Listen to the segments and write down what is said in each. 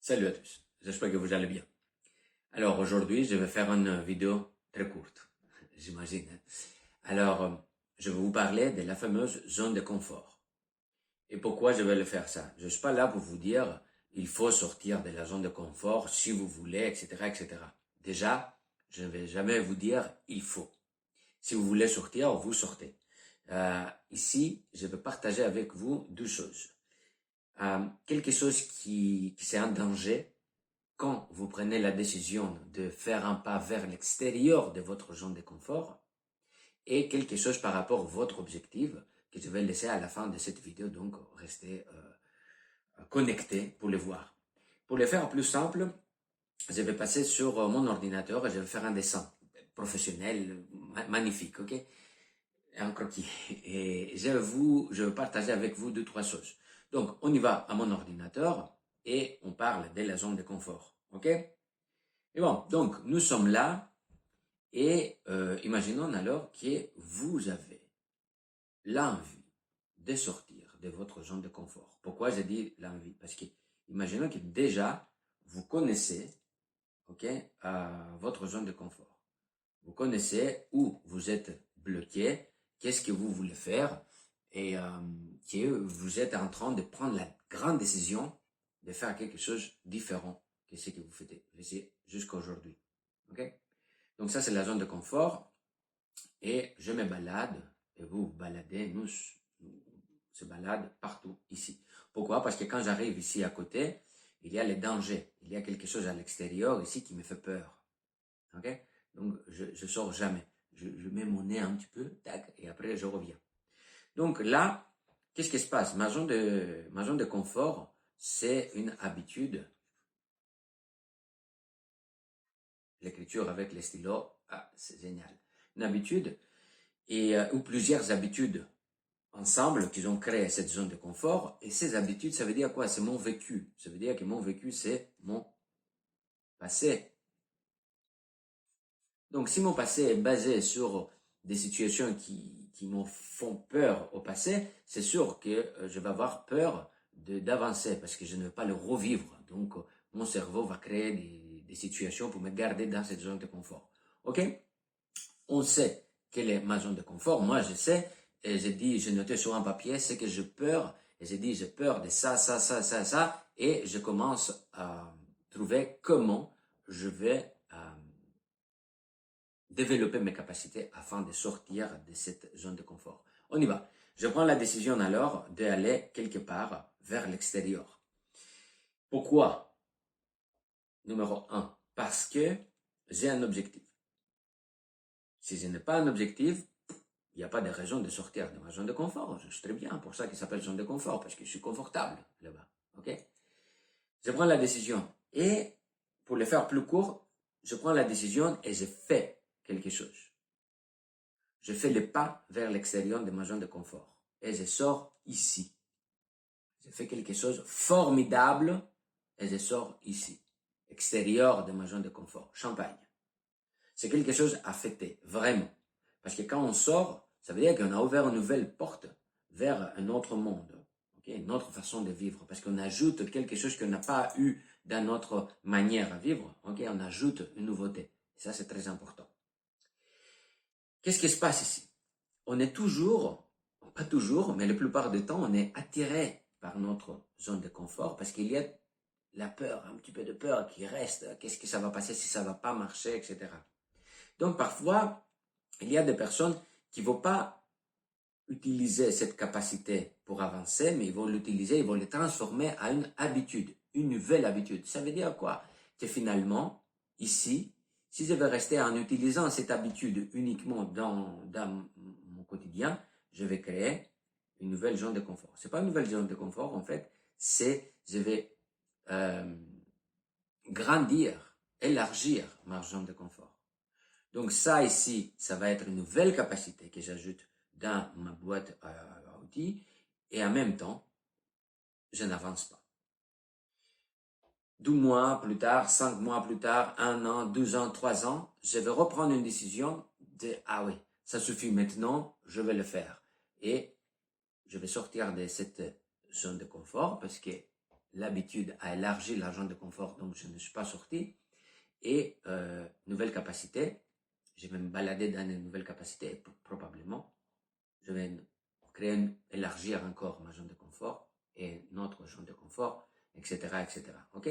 Salut à tous, j'espère que vous allez bien. Alors aujourd'hui, je vais faire une vidéo très courte, j'imagine. Alors, je vais vous parler de la fameuse zone de confort. Et pourquoi je vais le faire ça? Je ne suis pas là pour vous dire il faut sortir de la zone de confort si vous voulez, etc., etc. Déjà, je ne vais jamais vous dire il faut. Si vous voulez sortir, vous sortez. Ici, je vais partager avec vous deux choses. Quelque chose qui c'est un danger quand vous prenez la décision de faire un pas vers l'extérieur de votre zone de confort et quelque chose par rapport à votre objectif que je vais laisser à la fin de cette vidéo, donc restez connectés pour le voir. Pour le faire plus simple, je vais passer sur mon ordinateur et je vais faire un dessin professionnel, magnifique, ok? Un croquis. Et je vais partager avec vous deux, trois choses. Donc, on y va à mon ordinateur et on parle de la zone de confort, ok? Et bon, donc nous sommes là et imaginons alors que vous avez l'envie de sortir de votre zone de confort. Pourquoi j'ai dit l'envie? Parce que imaginons que déjà vous connaissez, ok, votre zone de confort. Vous connaissez où vous êtes bloqué, qu'est-ce que vous voulez faire et que vous êtes en train de prendre la grande décision de faire quelque chose de différent que ce que vous faites jusqu'à aujourd'hui. Okay? Donc ça, c'est la zone de confort. Et je me balade, et vous vous baladez, nous se baladons partout ici. Pourquoi? Parce que quand j'arrive ici à côté, il y a les dangers. Il y a quelque chose à l'extérieur ici qui me fait peur. Okay? Donc je sors jamais. Je mets mon nez un petit peu, tac, et après je reviens. Donc là, qu'est-ce qui se passe? Ma zone de confort, c'est une habitude. L'écriture avec les stylos, c'est génial. Une habitude ou plusieurs habitudes ensemble qui ont créé cette zone de confort. Et ces habitudes, ça veut dire quoi? C'est mon vécu. Ça veut dire que mon vécu, c'est mon passé. Donc, si mon passé est basé sur des situations qui me font peur au passé, c'est sûr que je vais avoir peur d'avancer parce que je ne veux pas le revivre. Donc, mon cerveau va créer des situations pour me garder dans cette zone de confort. OK? On sait quelle est ma zone de confort. Moi, je sais, et j'ai noté sur un papier ce que j'ai peur, et j'ai dit, j'ai peur de ça, ça, ça, ça, ça, et je commence à trouver comment je vais développer mes capacités afin de sortir de cette zone de confort. On y va. Je prends la décision alors d'aller quelque part vers l'extérieur. Pourquoi? Numéro 1, parce que j'ai un objectif. Si je n'ai pas un objectif, il n'y a pas de raison de sortir de ma zone de confort. Je suis très bien, pour ça qu'il s'appelle zone de confort, parce que je suis confortable là-bas. Ok? Je prends la décision. Et pour le faire plus court, je prends la décision et je fais quelque chose. Je fais le pas vers l'extérieur de ma zone de confort. Et je sors ici. Je fais quelque chose de formidable et je sors ici. Extérieur de ma zone de confort. Champagne. C'est quelque chose à fêter, vraiment. Parce que quand on sort, ça veut dire qu'on a ouvert une nouvelle porte vers un autre monde, okay? Une autre façon de vivre. Parce qu'on ajoute quelque chose qu'on n'a pas eu dans notre manière à vivre. Okay? On ajoute une nouveauté. Et ça, c'est très important. Qu'est-ce qui se passe ici? On est toujours, pas toujours, mais la plupart du temps, on est attiré par notre zone de confort parce qu'il y a la peur, un petit peu de peur qui reste. Qu'est-ce que ça va passer si ça ne va pas marcher, etc. Donc, parfois, il y a des personnes qui ne vont pas utiliser cette capacité pour avancer, mais ils vont l'utiliser, ils vont le transformer en une habitude, une nouvelle habitude. Ça veut dire quoi? Que finalement, ici, si je vais rester en utilisant cette habitude uniquement dans mon quotidien, je vais créer une nouvelle zone de confort. Ce n'est pas une nouvelle zone de confort, en fait, c'est je vais grandir, élargir ma zone de confort. Donc ça ici, ça va être une nouvelle capacité que j'ajoute dans ma boîte à outils et en même temps, je n'avance pas. 12 mois plus tard, 5 mois plus tard, 1 an, 2 ans, 3 ans, je vais reprendre une décision de « Ah oui, ça suffit maintenant, je vais le faire ». Et je vais sortir de cette zone de confort parce que l'habitude à élargir la zone de confort, donc je ne suis pas sorti. Et nouvelle capacité, je vais me balader dans une nouvelle capacité et probablement, je vais élargir encore ma zone de confort et notre zone de confort, etc., etc. Ok?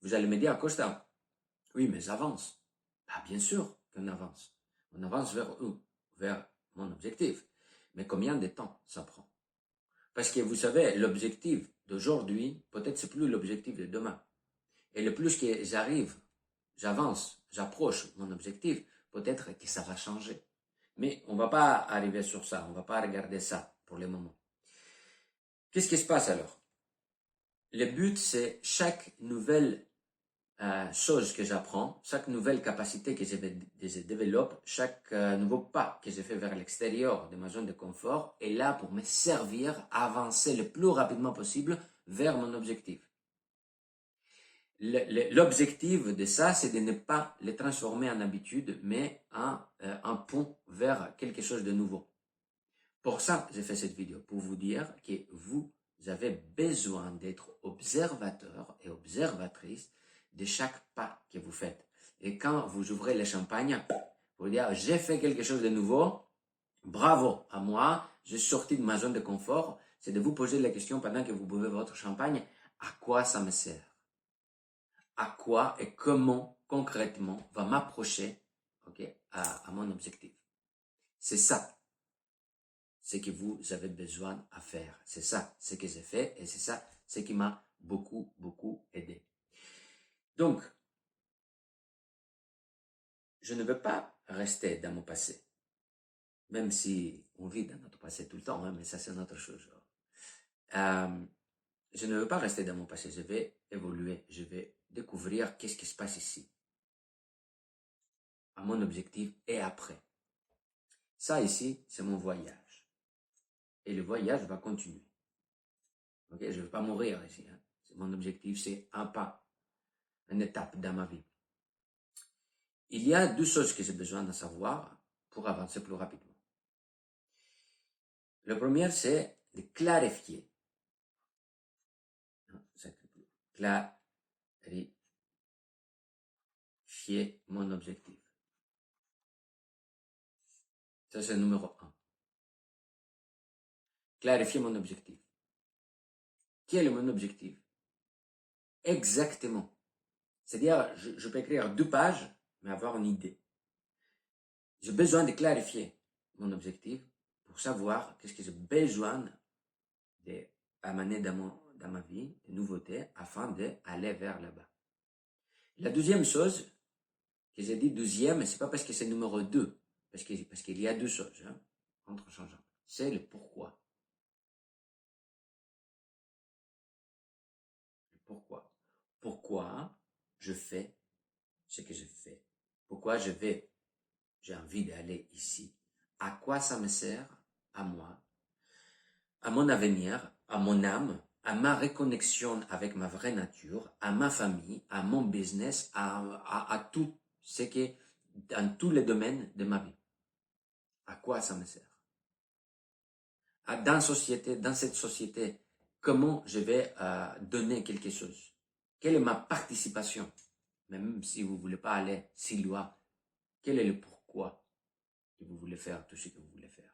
Vous allez me dire, Costa, oui, mais j'avance. Ah, bien sûr qu'on avance. On avance vers où? Vers mon objectif. Mais combien de temps ça prend? Parce que vous savez, l'objectif d'aujourd'hui, peut-être c'est plus l'objectif de demain. Et le plus que j'avance, j'approche mon objectif, peut-être que ça va changer. Mais on ne va pas arriver sur ça, on ne va pas regarder ça pour le moment. Qu'est-ce qui se passe alors? Le but, c'est chaque nouvelle chose que j'apprends, chaque nouvelle capacité que je développe, chaque nouveau pas que je fais vers l'extérieur de ma zone de confort est là pour me servir à avancer le plus rapidement possible vers mon objectif. L'objectif de ça, c'est de ne pas les transformer en habitude, mais en un pont vers quelque chose de nouveau. Pour ça, j'ai fait cette vidéo, pour vous dire que vous avez besoin d'être observateur et observatrice de chaque pas que vous faites. Et quand vous ouvrez le champagne, vous dire, j'ai fait quelque chose de nouveau, bravo à moi, j'ai sorti de ma zone de confort, c'est de vous poser la question pendant que vous buvez votre champagne, à quoi ça me sert? À quoi et comment concrètement va m'approcher à mon objectif. C'est ça ce que vous avez besoin à faire. C'est ça ce que j'ai fait et c'est ça ce qui m'a beaucoup, beaucoup aidé. Donc, je ne veux pas rester dans mon passé, même si on vit dans notre passé tout le temps, hein, mais ça c'est une autre chose. Je ne veux pas rester dans mon passé, je vais évoluer, je vais découvrir qu'est-ce qui se passe ici, à mon objectif et après. Ça ici, c'est mon voyage. Et le voyage va continuer. Okay? Je ne veux pas mourir ici. Hein? Mon objectif, c'est un pas, une étape dans ma vie. Il y a deux choses que j'ai besoin de savoir pour avancer plus rapidement. Le premier, c'est de clarifier. Clarifier mon objectif. Ça, c'est le numéro 1. Clarifier mon objectif. Quel est mon objectif? Exactement. C'est-à-dire, je peux écrire 2 pages, mais avoir une idée. J'ai besoin de clarifier mon objectif pour savoir qu'est-ce que j'ai besoin d'amener dans ma vie, de nouveautés, afin d'aller vers là-bas. La deuxième chose, que j'ai dit deuxième, c'est pas parce que c'est numéro 2, parce qu'il y a 2 choses, hein, entre changeants. C'est le pourquoi. Le pourquoi. Pourquoi je fais ce que je fais? Pourquoi j'ai envie d'aller ici? À quoi ça me sert? À moi, à mon avenir, à mon âme, à ma reconnexion avec ma vraie nature, à ma famille, à mon business, à tout ce qui est dans tous les domaines de ma vie. À quoi ça me sert? Dans cette société, comment je vais donner quelque chose? Quelle est ma participation? Même si vous ne voulez pas aller si loin, quel est le pourquoi que vous voulez faire tout ce que vous voulez faire?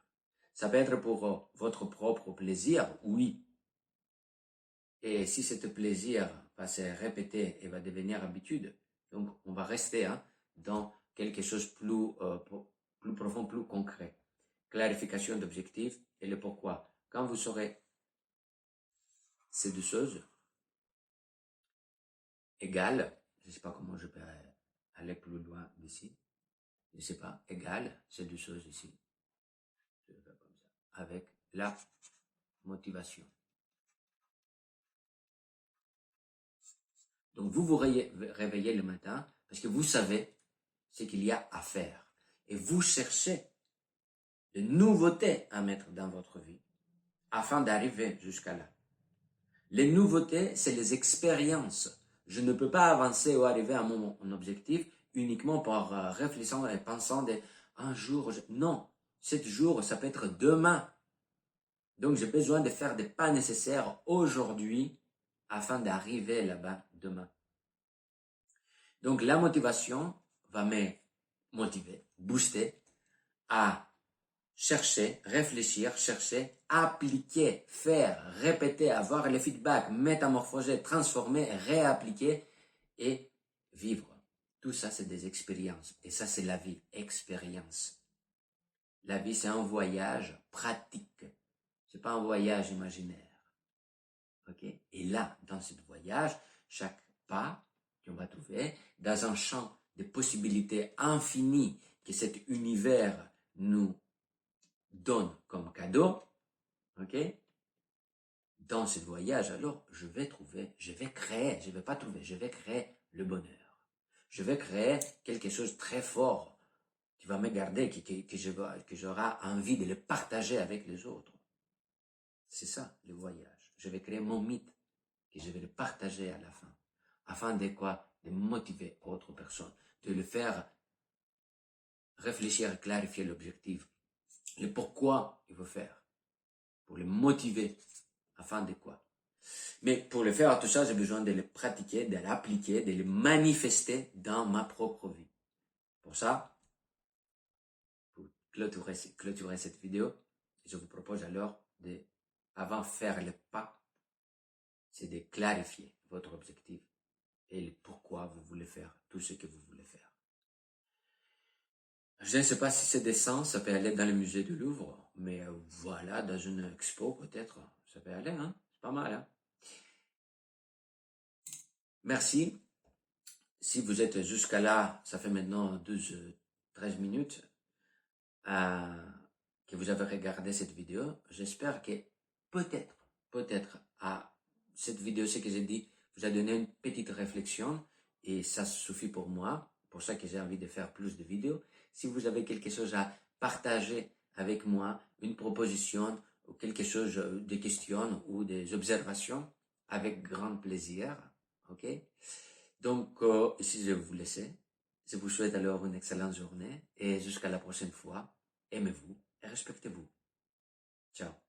Ça peut être pour votre propre plaisir, oui. Et si ce plaisir va se répéter et va devenir habitude, donc on va rester dans quelque chose plus profond, plus concret. Clarification d'objectifs et le pourquoi. Quand vous saurez ces 2 choses égales, je ne sais pas comment je peux aller plus loin d'ici, je ne sais pas, égales ces 2 choses ici, je vais faire comme ça, avec la motivation. Donc vous vous réveillez le matin parce que vous savez ce qu'il y a à faire et vous cherchez de nouveautés à mettre dans votre vie afin d'arriver jusqu'à là. Les nouveautés, c'est les expériences. Je ne peux pas avancer ou arriver à mon objectif uniquement par réfléchissant et pensant un jour. Non, 7 jours, ça peut être demain. Donc j'ai besoin de faire des pas nécessaires aujourd'hui afin d'arriver là-bas demain. Donc la motivation va me motiver, booster à chercher, réfléchir, chercher, appliquer, faire, répéter, avoir les feedbacks, métamorphoser, transformer, réappliquer et vivre. Tout ça, c'est des expériences. Et ça, c'est la vie, expérience. La vie, c'est un voyage pratique. C'est pas un voyage imaginaire. Ok? Et là, dans ce voyage, chaque pas qu'on va trouver, dans un champ de possibilités infinies que cet univers nous donne comme cadeau, ok? Dans ce voyage, alors, je vais créer, je vais pas trouver, je vais créer le bonheur. Je vais créer quelque chose de très fort qui va me garder, que j'aurai envie de le partager avec les autres. C'est ça, le voyage. Je vais créer mon mythe, que je vais le partager à la fin. Afin de quoi? De motiver autres personnes, de le faire réfléchir, clarifier l'objectif, le pourquoi il veut faire, pour le motiver, afin de quoi? Mais pour le faire, tout ça, j'ai besoin de le pratiquer, de l'appliquer, de le manifester dans ma propre vie. Pour ça, pour clôturer cette vidéo, je vous propose alors de, avant de faire le pas, c'est de clarifier votre objectif et le pourquoi vous voulez faire tout ce que vous voulez faire. Je ne sais pas si c'est dessin, ça peut aller dans le musée du Louvre, mais voilà, dans une expo peut-être, ça peut aller, hein? C'est pas mal, hein? Merci. Si vous êtes jusqu'à là, ça fait maintenant 13 minutes que vous avez regardé cette vidéo. J'espère que peut-être à cette vidéo, ce que j'ai dit, vous a donné une petite réflexion et ça suffit pour moi. Pour ça que j'ai envie de faire plus de vidéos. Si vous avez quelque chose à partager avec moi, une proposition ou quelque chose, des questions ou des observations, avec grand plaisir. Ok? Donc, ici, je vais vous laisser. Je vous souhaite alors une excellente journée et jusqu'à la prochaine fois. Aimez-vous et respectez-vous. Ciao.